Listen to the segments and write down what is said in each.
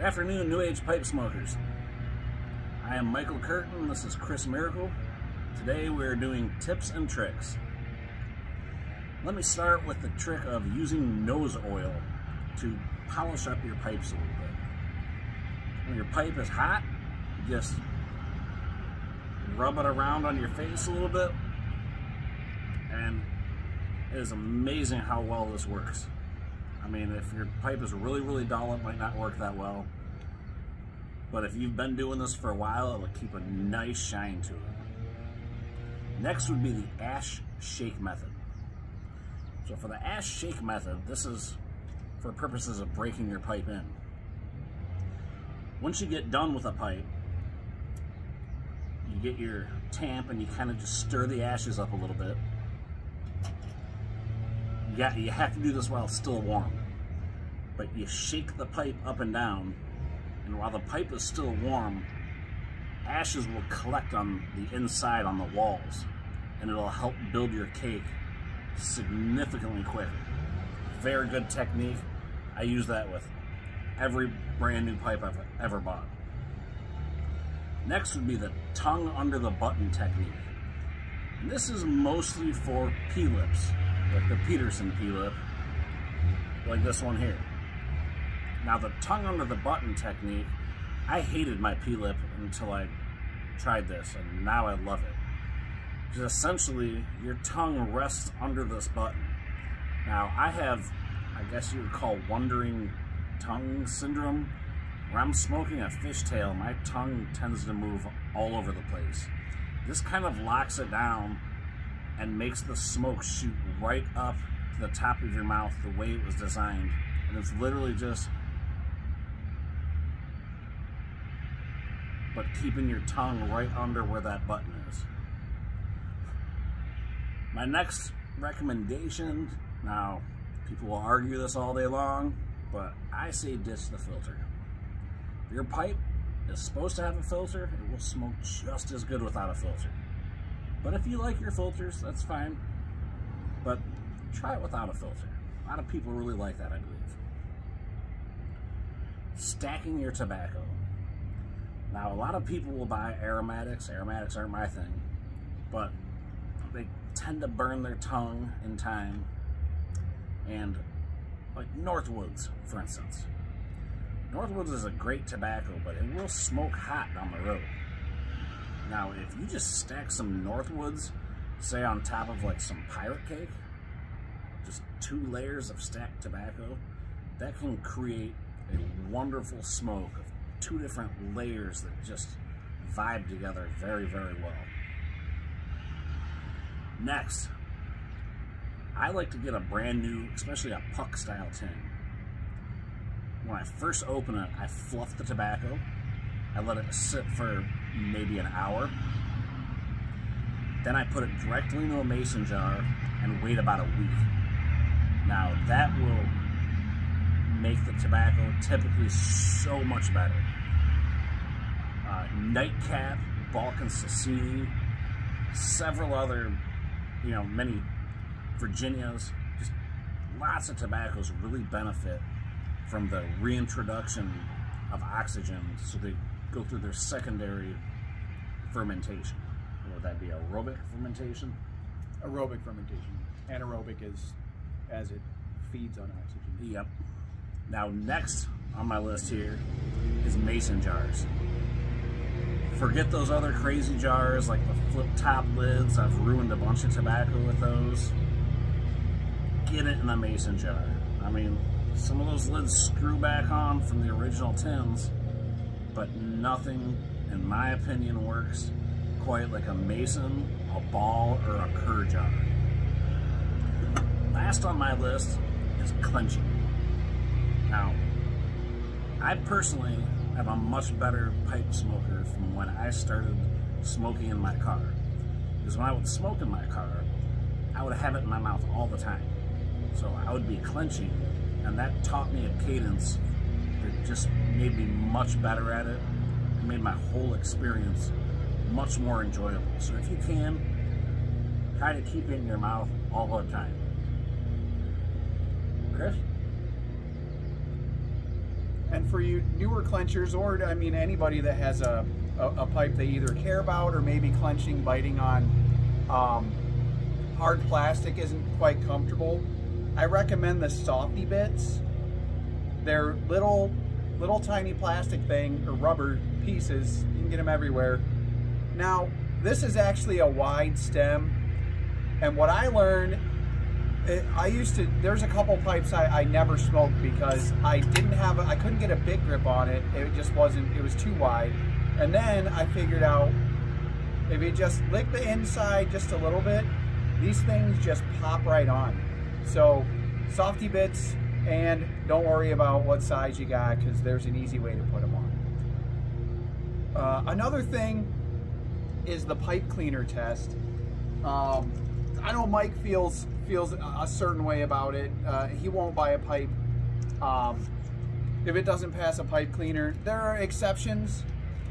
Good afternoon, New Age pipe smokers. I am Michael Curtin. This is Chris Miracle. Today we're doing tips and tricks. Let me start with the trick of using nose oil to polish up your pipes a little bit. When your pipe is hot, just rub it around on your face a little bit, and it is amazing how well this works. I mean, if your pipe is really dull, it might not work that well. But if you've been doing this for a while, it'll keep a nice shine to it. Next would be the ash shake method. So for the ash shake method, this is for purposes of breaking your pipe in. Once you get done with a pipe, you get your tamp and you kind of just stir the ashes up a little bit. You have to do this while it's still warm. But you shake the pipe up and down, and while the pipe is still warm, ashes will collect on the inside on the walls, and it'll help build your cake significantly quicker. Very good technique. I use that with every brand new pipe I've ever bought. Next would be the tongue under the button technique. And this is mostly for P-lips, like the Peterson P-lip, like this one here. Now the tongue under the button technique, I hated my P-lip until I tried this, and now I love it. Just essentially, your tongue rests under this button. Now I have, I guess you would call wandering tongue syndrome. When I'm smoking a fishtail, my tongue tends to move all over the place. This kind of locks it down and makes the smoke shoot right up to the top of your mouth the way it was designed. And it's literally just but keeping your tongue right under where that button is. My next recommendation, now people will argue this all day long, but I say ditch the filter. If your pipe is supposed to have a filter, it will smoke just as good without a filter. But if you like your filters, that's fine. But try it without a filter. A lot of people really like that, I believe. Stacking your tobacco. Now, a lot of people will buy aromatics. Aromatics aren't my thing, but they tend to burn their tongue in time. And like Northwoods, for instance. Northwoods is a great tobacco, but it will smoke hot down the road. Now, if you just stack some Northwoods, say on top of like some pirate cake, just 2 layers of stacked tobacco, that can create a wonderful smoke of 2 different layers that just vibe together very well. Next, I like to get a brand new, especially a puck style tin. When I first open it, I fluff the tobacco. I let it sit for maybe an hour. Then I put it directly into a mason jar and wait about a week. Now that will make the tobacco typically so much better. Nightcap, Balkan Sassini, several other, many Virginias, just lots of tobaccos really benefit from the reintroduction of oxygen, so they go through their secondary fermentation. Would that be aerobic fermentation? Aerobic fermentation. Anaerobic is as it feeds on oxygen. Yep. Now next on my list here is mason jars. Forget those other crazy jars like the flip top lids. I've ruined a bunch of tobacco with those. Get it in a mason jar. I mean, some of those lids screw back on from the original tins, but nothing, in my opinion, works quite like a mason, a ball, or a cur jar. Last on my list is clenching. Now, I personally am a much better pipe smoker from when I started smoking in my car. Because when I would smoke in my car, I would have it in my mouth all the time. So I would be clenching, and that taught me a cadence that just made me much better at it. It made my whole experience much more enjoyable. So if you can, try to keep it in your mouth all the time. Chris? And for you newer clenchers, or I mean anybody that has a pipe they either care about, or maybe clenching, biting on hard plastic isn't quite comfortable, I recommend the softy bits. They're little tiny plastic thing, or rubber pieces. You can get them everywhere. Now, this is actually a wide stem, and what I learned, there's a couple pipes I never smoked because I couldn't get a big grip on it. It was too wide. And then I figured out, if you just lick the inside just a little bit, these things just pop right on. So, softy bits, and don't worry about what size you got, because there's an easy way to put them on. Another thing is the pipe cleaner test. I know Mike feels a certain way about it. He won't buy a pipe if it doesn't pass a pipe cleaner. There are exceptions,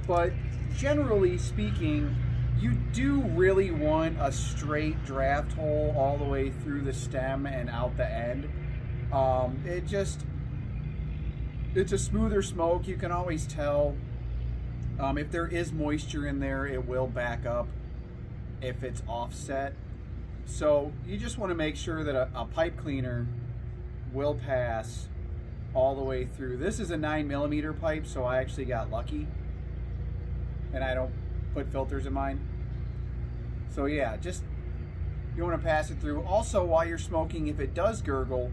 but generally speaking, you do really want a straight draft hole all the way through the stem and out the end. It's a smoother smoke. You can always tell. If there is moisture in there, it will back up if it's offset. So you just want to make sure that a pipe cleaner will pass all the way through. This is a 9mm pipe, so I actually got lucky, and I don't put filters in mine. So yeah, just you want to pass it through. Also, while you're smoking, if it does gurgle,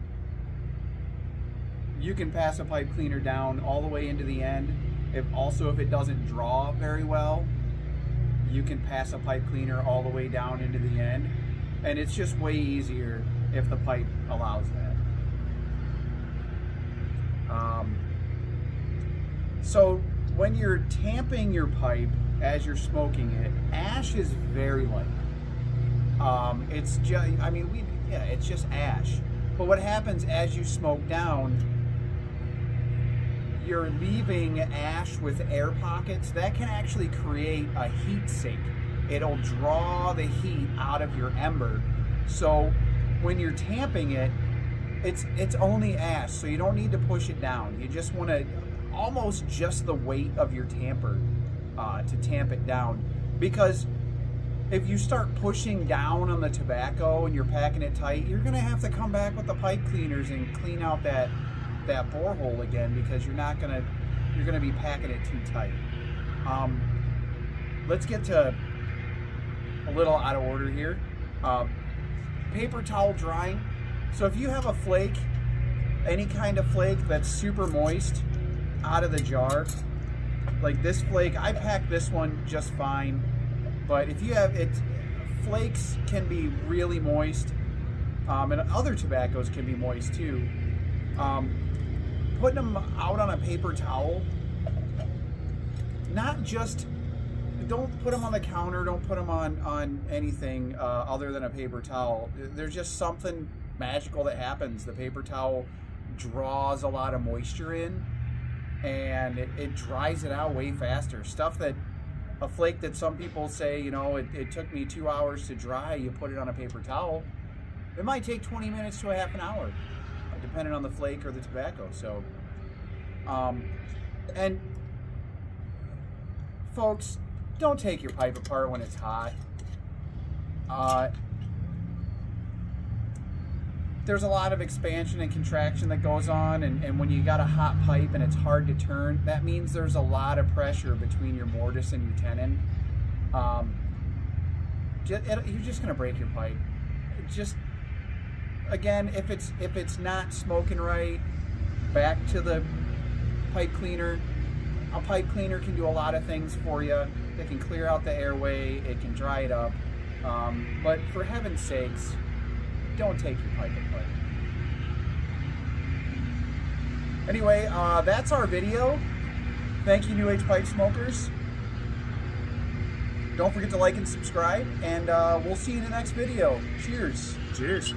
you can pass a pipe cleaner down all the way into the end. If it doesn't draw very well, you can pass a pipe cleaner all the way down into the end, and it's just way easier if the pipe allows that. So when you're tamping your pipe as you're smoking it, ash is very light. It's just ash. But what happens as you smoke down, you're leaving ash with air pockets. That can actually create a heat sink. It'll draw the heat out of your ember. So when you're tamping it, it's only ash, so you don't need to push it down. You just want to almost just the weight of your tamper to tamp it down. Because if you start pushing down on the tobacco and you're packing it tight, you're gonna have to come back with the pipe cleaners and clean out that borehole again, because you're gonna be packing it too tight. Let's get to a little out of order here. Paper towel drying. So if you have a flake, any kind of flake that's super moist out of the jar, like this flake, I packed this one just fine, but if you have it, flakes can be really moist, and other tobaccos can be moist too. Putting them out on a paper towel, don't put them on the counter, don't put them on anything other than a paper towel. There's just something magical that happens. The paper towel draws a lot of moisture in, and it dries it out way faster. Stuff that, a flake that some people say, it took me 2 hours to dry, you put it on a paper towel, it might take 20 minutes to a half an hour, depending on the flake or the tobacco. So, and folks, don't take your pipe apart when it's hot. There's a lot of expansion and contraction that goes on, and when you got a hot pipe and it's hard to turn, that means there's a lot of pressure between your mortise and your tenon. You're just gonna break your pipe. Again, if it's not smoking right, back to the pipe cleaner. A pipe cleaner can do a lot of things for you. It can clear out the airway, it can dry it up, but for heaven's sakes, don't take your pipe apart. Anyway, that's our video. Thank you, New Age pipe smokers. Don't forget to like and subscribe, and we'll see you in the next video. Cheers. Cheers.